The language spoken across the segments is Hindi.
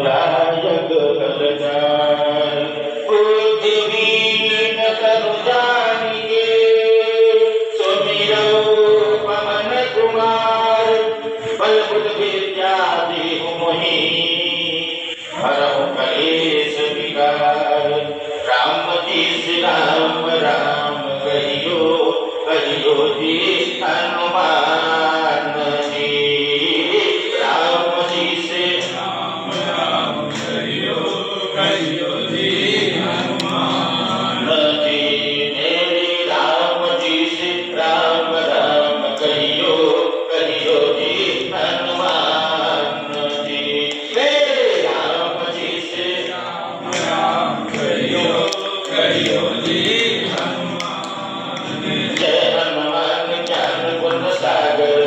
नायक कलचार बुद्धिहीन तनु जानिए सुमिरो पवन कुमार बल बुद्ध विद्या देहु मोहि हरहु कलेश विकार राम जी श्री राम राम कहियो जी हनुमान जी राम जी से कहियो जी हनुमान जी मेरे राम जी से राम राम कहियो जी हनुमान जी मेरे राम जी से राम कहियो जी हनुमान जय हनुमान ज्ञान गुण सागर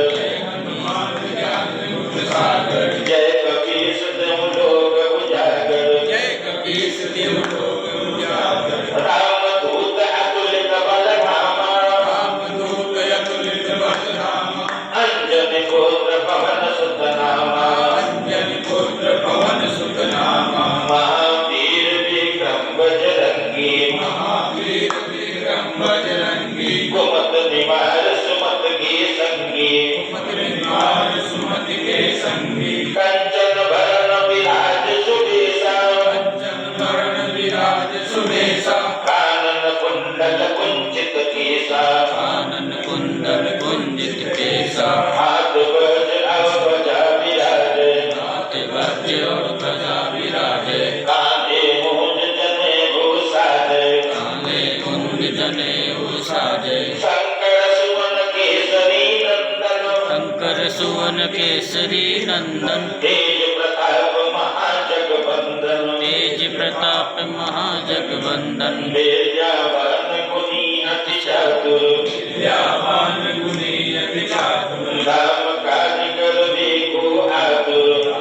हनुमान ज्ञान गुण सागर जय कपीस तिहु लोक उजागर जय कपीस तिहु लोक उजागर रामदूत अतुलित बल धामा रामदूत अतुलित बल धामा अंजनी पुत्र पवन सुत नामा अंजनी पुत्र पवन सुत नामा महावीर विक्रम बजरंगी महावीर विक्रम बजरंगी कुमत निवार सुमत के संगी कुमत निवार सुमति के संगी कंचन भरण विराज सुबेसा कंचन वरण विराज सुबेसा कानन कुंडल कुंचित केसा कानन कुंडल कुंजित केसा हाथ वज्र अवजा विराज हाथ वज्र और ध्वजा विराजे कांधे मूंज जनेऊ साजे काले कुंज जनेऊ साजे शंकर सुवन केसरी नंदन शंकर सुवन केसरी नंदन तेज प्रताप महाजगवंदन तेज प्रताप महाजगवंदन विद्यावान गुणी अति चातुर विद्यावान गुणी अति चातुर राम काज कर देखो आतुर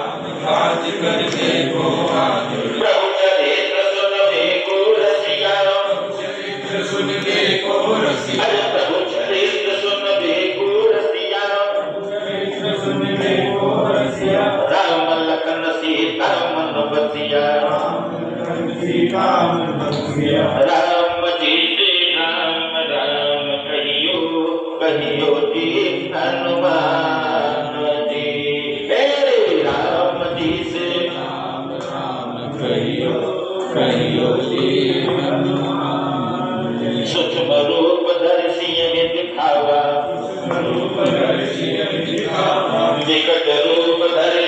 काज कर देखो आतुर प्रभु चरित्र सुन देखो रसिया चरित्र सुन देखो रसिया अरे प्रभु चरित्र सुन देखो रसिया चरित्र सुन देखो रसिया राम लखन सीता मन बसिया सीता मन बसिया राम जी श्री राम राम कहियो जी हनुमान जी हे राम जी से कहियो जी हनुमान सूक्ष्म रूप धरि सिंह दिखावा रूप दर्शी दिखावा विकट रूप धरि